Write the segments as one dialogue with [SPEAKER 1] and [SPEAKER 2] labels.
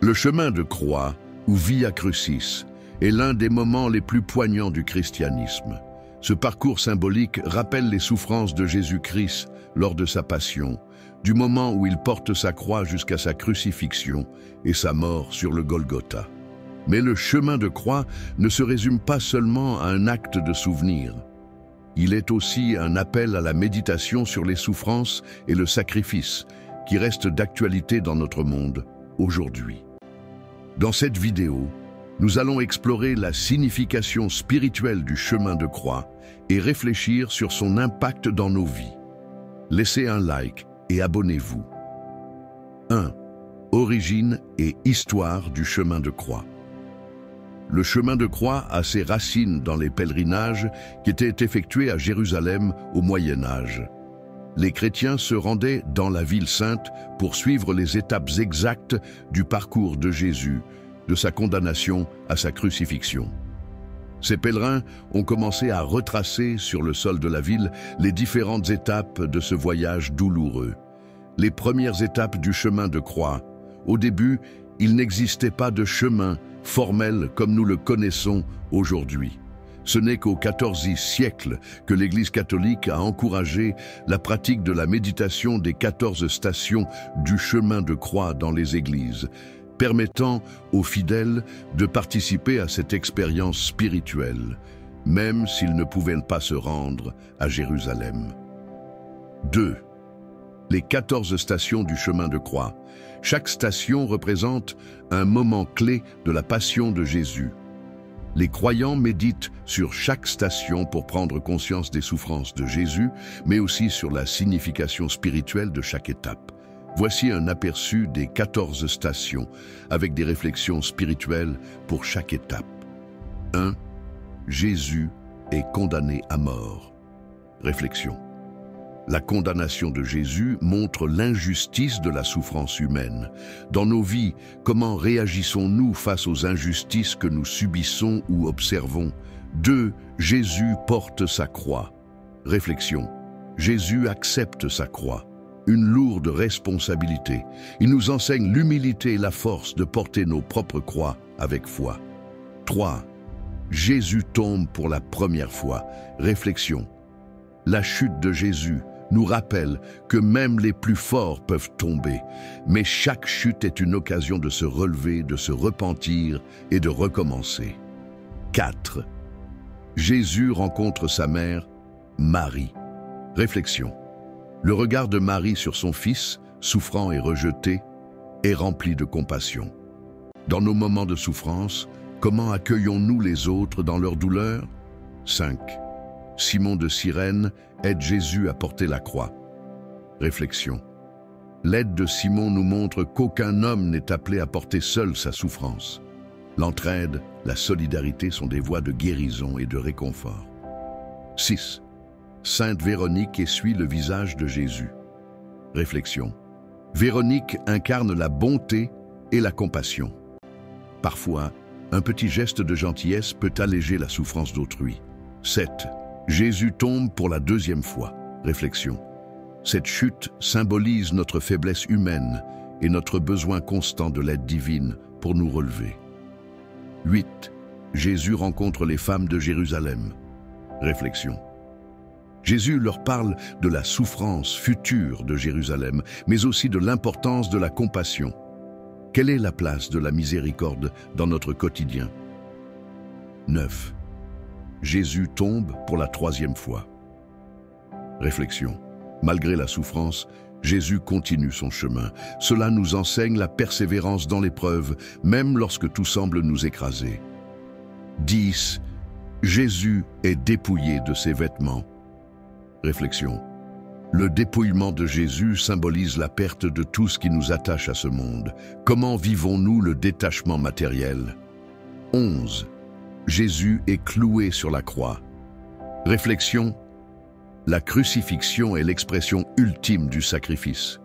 [SPEAKER 1] Le chemin de croix, ou Via Crucis, est l'un des moments les plus poignants du christianisme. Ce parcours symbolique rappelle les souffrances de Jésus-Christ lors de sa passion, du moment où il porte sa croix jusqu'à sa crucifixion et sa mort sur le Golgotha. Mais le chemin de croix ne se résume pas seulement à un acte de souvenir. Il est aussi un appel à la méditation sur les souffrances et le sacrifice qui restent d'actualité dans notre monde aujourd'hui. Dans cette vidéo, nous allons explorer la signification spirituelle du chemin de croix et réfléchir sur son impact dans nos vies. Laissez un like et abonnez-vous. 1. Origine et histoire du chemin de croix. Le chemin de croix a ses racines dans les pèlerinages qui étaient effectués à Jérusalem au Moyen Âge. Les chrétiens se rendaient dans la ville sainte pour suivre les étapes exactes du parcours de Jésus, de sa condamnation à sa crucifixion. Ces pèlerins ont commencé à retracer sur le sol de la ville les différentes étapes de ce voyage douloureux. Les premières étapes du chemin de croix. Au début, il n'existait pas de chemin formel comme nous le connaissons aujourd'hui. Ce n'est qu'au XIVe siècle que l'Église catholique a encouragé la pratique de la méditation des 14 stations du chemin de croix dans les églises, permettant aux fidèles de participer à cette expérience spirituelle, même s'ils ne pouvaient pas se rendre à Jérusalem. 2. Les 14 stations du chemin de croix. Chaque station représente un moment clé de la passion de Jésus. Les croyants méditent sur chaque station pour prendre conscience des souffrances de Jésus, mais aussi sur la signification spirituelle de chaque étape. Voici un aperçu des 14 stations, avec des réflexions spirituelles pour chaque étape. 1. Jésus est condamné à mort. Réflexion. La condamnation de Jésus montre l'injustice de la souffrance humaine. Dans nos vies, comment réagissons-nous face aux injustices que nous subissons ou observons? 2. Jésus porte sa croix. Réflexion. Jésus accepte sa croix. Une lourde responsabilité. Il nous enseigne l'humilité et la force de porter nos propres croix avec foi. 3. Jésus tombe pour la première fois. Réflexion. La chute de Jésus nous rappelle que même les plus forts peuvent tomber, mais chaque chute est une occasion de se relever, de se repentir et de recommencer. 4. Jésus rencontre sa mère, Marie. Réflexion. Le regard de Marie sur son fils, souffrant et rejeté, est rempli de compassion. Dans nos moments de souffrance, comment accueillons-nous les autres dans leur douleur? 5. Simon de Cyrène aide Jésus à porter la croix. Réflexion. L'aide de Simon nous montre qu'aucun homme n'est appelé à porter seul sa souffrance. L'entraide, la solidarité sont des voies de guérison et de réconfort. 6. Sainte Véronique essuie le visage de Jésus. Réflexion. Véronique incarne la bonté et la compassion. Parfois, un petit geste de gentillesse peut alléger la souffrance d'autrui. 7. Jésus tombe pour la deuxième fois. Réflexion. Cette chute symbolise notre faiblesse humaine et notre besoin constant de l'aide divine pour nous relever. 8. Jésus rencontre les femmes de Jérusalem. Réflexion. Jésus leur parle de la souffrance future de Jérusalem, mais aussi de l'importance de la compassion. Quelle est la place de la miséricorde dans notre quotidien? 9. Jésus tombe pour la troisième fois. Réflexion. Malgré la souffrance, Jésus continue son chemin. Cela nous enseigne la persévérance dans l'épreuve, même lorsque tout semble nous écraser. 10. Jésus est dépouillé de ses vêtements. Réflexion. Le dépouillement de Jésus symbolise la perte de tout ce qui nous attache à ce monde. Comment vivons-nous le détachement matériel? 11. Jésus est cloué sur la croix. Réflexion. La crucifixion est l'expression ultime du sacrifice.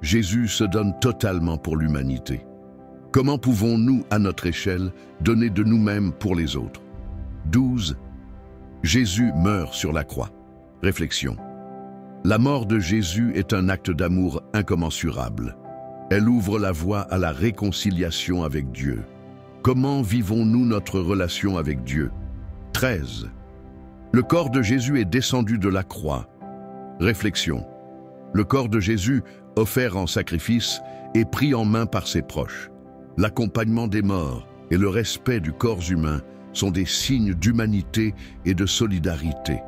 [SPEAKER 1] Jésus se donne totalement pour l'humanité. Comment pouvons-nous, à notre échelle, donner de nous-mêmes pour les autres? 12. Jésus meurt sur la croix. Réflexion. La mort de Jésus est un acte d'amour incommensurable. Elle ouvre la voie à la réconciliation avec Dieu. Comment vivons-nous notre relation avec Dieu? 13. Le corps de Jésus est descendu de la croix. Réflexion. Le corps de Jésus, offert en sacrifice, est pris en main par ses proches. L'accompagnement des morts et le respect du corps humain sont des signes d'humanité et de solidarité.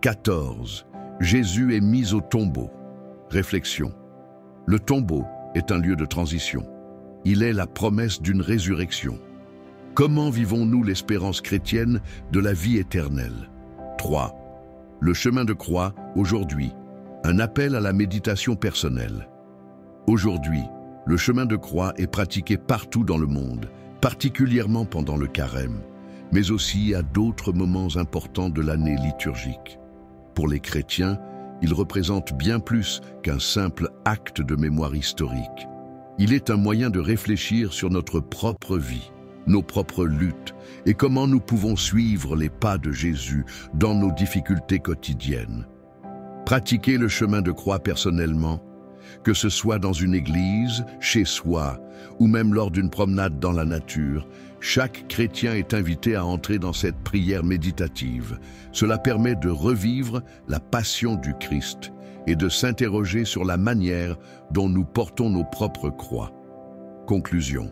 [SPEAKER 1] 14. Jésus est mis au tombeau. Réflexion. Le tombeau est un lieu de transition. Il est la promesse d'une résurrection. Comment vivons-nous l'espérance chrétienne de la vie éternelle? 3. Le chemin de croix, aujourd'hui, un appel à la méditation personnelle. Aujourd'hui, le chemin de croix est pratiqué partout dans le monde, particulièrement pendant le carême, mais aussi à d'autres moments importants de l'année liturgique. Pour les chrétiens, il représente bien plus qu'un simple acte de mémoire historique. Il est un moyen de réfléchir sur notre propre vie, nos propres luttes et comment nous pouvons suivre les pas de Jésus dans nos difficultés quotidiennes. Pratiquer le chemin de croix personnellement, que ce soit dans une église, chez soi ou même lors d'une promenade dans la nature, chaque chrétien est invité à entrer dans cette prière méditative. Cela permet de revivre la passion du Christ et de s'interroger sur la manière dont nous portons nos propres croix. Conclusion.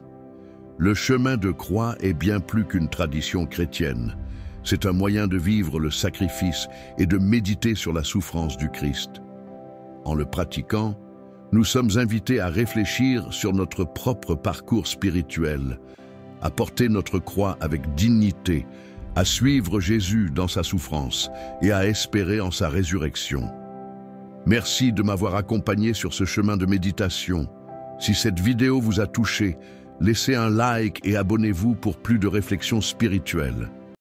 [SPEAKER 1] Le chemin de croix est bien plus qu'une tradition chrétienne. C'est un moyen de vivre le sacrifice et de méditer sur la souffrance du Christ. En le pratiquant, nous sommes invités à réfléchir sur notre propre parcours spirituel, à porter notre croix avec dignité, à suivre Jésus dans sa souffrance et à espérer en sa résurrection. Merci de m'avoir accompagné sur ce chemin de méditation. Si cette vidéo vous a touché, laissez un like et abonnez-vous pour plus de réflexions spirituelles.